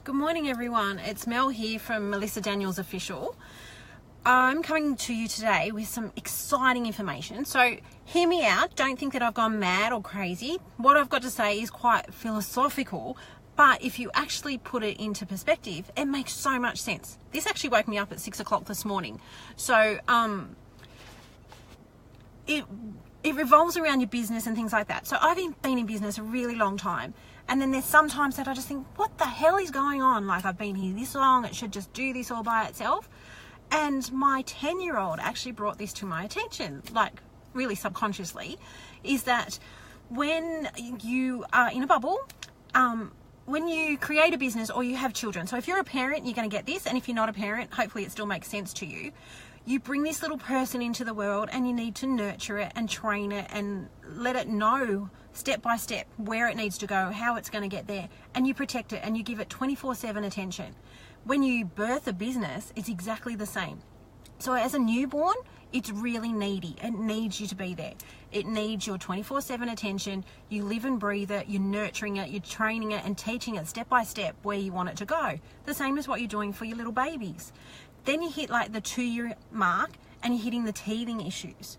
Good morning everyone, it's Mel here from Melissa Daniels Official. I'm coming to you today with some exciting information, so hear me out. Don't think that I've gone mad or crazy. What I've got to say is quite philosophical, but if you actually put it into perspective, it makes so much sense. This actually woke me up at 6 o'clock this morning. So it revolves around your business and things like that. So I've been in business a really long time. And then there's some times that I just think, what the hell is going on? Like, I've been here this long, it should just do this all by itself. And my 10-year-old actually brought this to my attention, like really subconsciously, is that when you are in a bubble, when you create a business or you have children, so if you're a parent, you're going to get this. And if you're not a parent, hopefully it still makes sense to you. You bring this little person into the world and you need to nurture it and train it and let it know step by step where it needs to go, how it's going to get there, and you protect it and you give it 24/7 attention. When you birth a business, it's exactly the same. So as a newborn, it's really needy. It needs you to be there. It needs your 24/7 attention. You live and breathe it, you're nurturing it, you're training it and teaching it step by step where you want it to go. The same as what you're doing for your little babies. Then you hit like the 2-year mark and you're hitting the teething issues.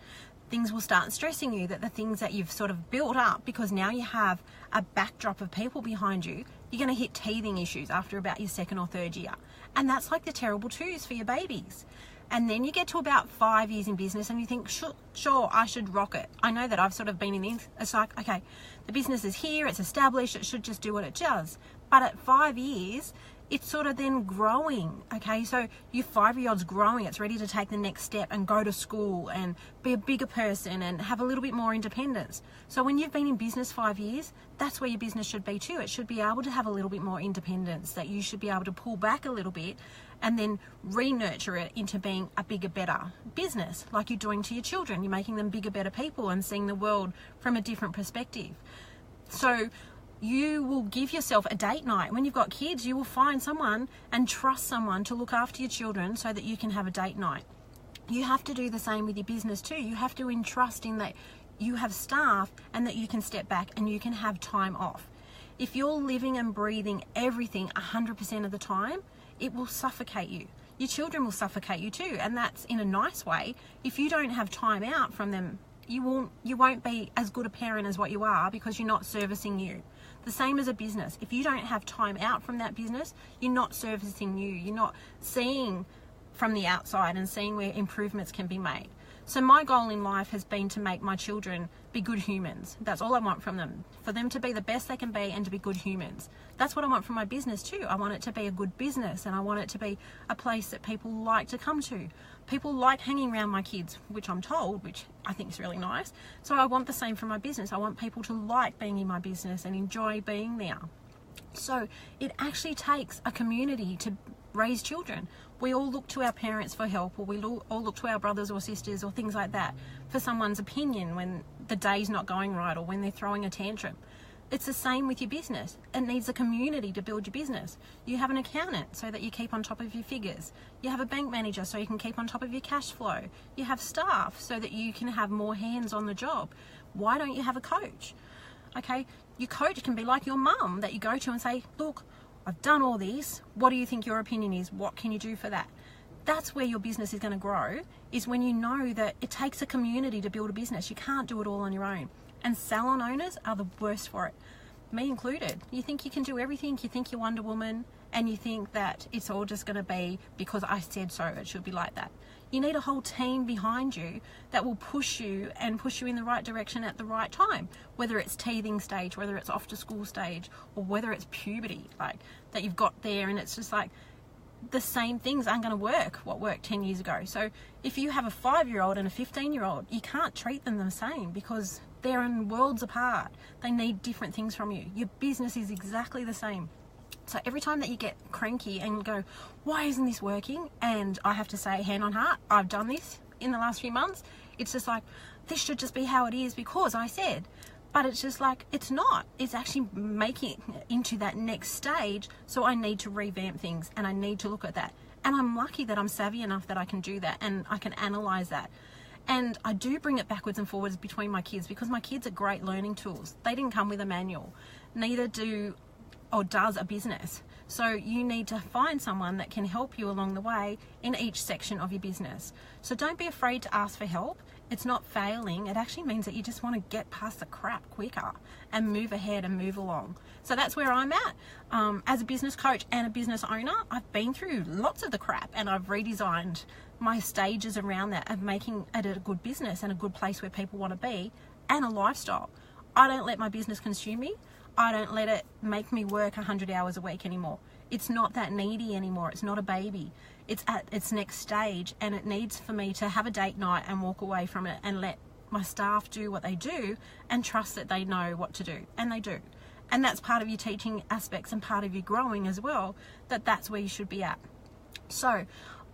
Things will start stressing you, that the things that you've sort of built up, because now you have a backdrop of people behind you, you're going to hit teething issues after about your 2nd or 3rd year. And that's like the terrible twos for your babies. And then you get to about 5 years in business and you think, sure, I should rock it. I know that I've sort of been in this. It's like, okay, the business is here, it's established, it should just do what it does. But at 5 years, it's sort of then growing, okay? So your 5-year-old's growing, it's ready to take the next step and go to school and be a bigger person and have a little bit more independence. So when you've been in business 5 years, that's where your business should be too. It should be able to have a little bit more independence, that you should be able to pull back a little bit and then re-nurture it into being a bigger, better business, like you're doing to your children. You're making them bigger, better people and seeing the world from a different perspective. So you will give yourself a date night. When you've got kids, you will find someone and trust someone to look after your children so that you can have a date night. You have to do the same with your business too. You have to entrust in that you have staff and that you can step back and you can have time off. If you're living and breathing everything 100% of the time, it will suffocate you. Your children will suffocate you too, and that's in a nice way. If you don't have time out from them, you won't be as good a parent as what you are, because you're not servicing you. The same as a business. If you don't have time out from that business, you're not servicing you. You're not seeing from the outside and seeing where improvements can be made. So my goal in life has been to make my children be good humans. That's all I want from them. For them to be the best they can be and to be good humans. That's what I want from my business too. I want it to be a good business and I want it to be a place that people like to come to. People like hanging around my kids, which I'm told, which I think is really nice. So I want the same from my business. I want people to like being in my business and enjoy being there. So it actually takes a community to raise children. We all look to our parents for help, or we all look to our brothers or sisters or things like that for someone's opinion when the day's not going right or when they're throwing a tantrum. It's the same with your business. It needs a community to build your business. You have an accountant so that you keep on top of your figures. You have a bank manager so you can keep on top of your cash flow. You have staff so that you can have more hands on the job. Why don't you have a coach? Okay, your coach can be like your mum that you go to and say, look, I've done all this. What do you think your opinion is? What can you do for that? That's where your business is going to grow, is when you know that it takes a community to build a business. You can't do it all on your own. And salon owners are the worst for it, me included. You think you can do everything, you think you're Wonder Woman, and you think that it's all just going to be because I said so, it should be like that. You need a whole team behind you that will push you and push you in the right direction at the right time, whether it's teething stage, whether it's off to school stage, or whether it's puberty, like that you've got there and it's just like the same things aren't going to work what worked 10 years ago. So if you have a 5-year-old and a 15-year-old, you can't treat them the same because they're in worlds apart. They need different things from you. Your business is exactly the same. So every time that you get cranky and go, why isn't this working? And I have to say, hand on heart, I've done this in the last few months. It's just like, this should just be how it is because I said. But it's just like, it's not. It's actually making it into that next stage. So I need to revamp things and I need to look at that. And I'm lucky that I'm savvy enough that I can do that and I can analyze that. And I do bring it backwards and forwards between my kids because my kids are great learning tools. They didn't come with a manual. Neither do or does a business. So you need to find someone that can help you along the way in each section of your business. So don't be afraid to ask for help. It's not failing. It actually means that you just want to get past the crap quicker and move ahead and move along. So that's where I'm at. As a business coach and a business owner, I've been through lots of the crap, and I've redesigned my stages around that of making it a good business and a good place where people want to be, and a lifestyle. I don't let my business consume me. I don't let it make me work 100 hours a week anymore. It's not that needy anymore. It's not a baby. It's at its next stage, and it needs for me to have a date night and walk away from it and let my staff do what they do and trust that they know what to do, and they do. And that's part of your teaching aspects and part of your growing as well, that's where you should be at. So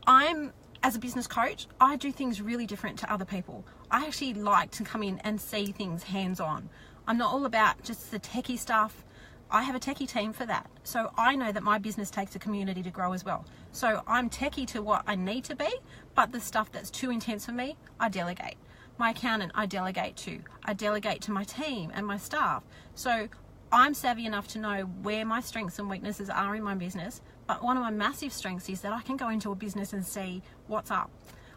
as a business coach, I do things really different to other people. I actually like to come in and see things hands-on. I'm not all about just the techie stuff. I have a techie team for that. So I know that my business takes a community to grow as well. So I'm techie to what I need to be, but the stuff that's too intense for me, I delegate. My accountant, I delegate to. I delegate to my team and my staff. So I'm savvy enough to know where my strengths and weaknesses are in my business, but one of my massive strengths is that I can go into a business and see what's up.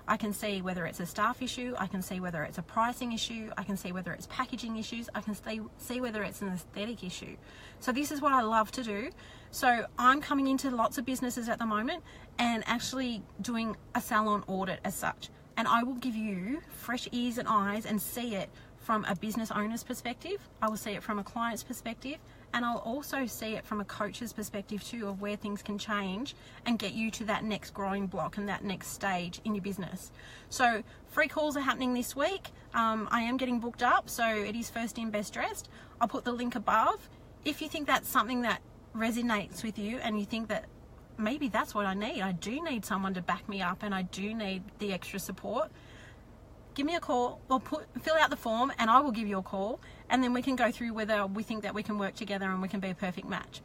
I can see whether it's a staff issue, I can see whether it's a pricing issue, I can see whether it's packaging issues, I can see whether it's an aesthetic issue. So this is what I love to do. So I'm coming into lots of businesses at the moment and actually doing a salon audit as such. And I will give you fresh ears and eyes and see it from a business owner's perspective. I will see it from a client's perspective, and I'll also see it from a coach's perspective too, of where things can change and get you to that next growing block and that next stage in your business. So free calls are happening this week. I am getting booked up, so it is first in, best dressed. I'll put the link above. If you think that's something that resonates with you and you think that maybe that's what I need, I do need someone to back me up and I do need the extra support, give me a call or fill out the form and I will give you a call, and then we can go through whether we think that we can work together and we can be a perfect match.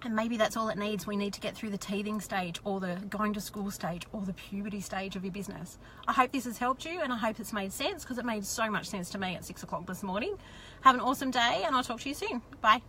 And maybe that's all it needs. We need to get through the teething stage or the going to school stage or the puberty stage of your business. I hope this has helped you, and I hope it's made sense, because it made so much sense to me at 6 o'clock this morning. Have an awesome day, and I'll talk to you soon. Bye.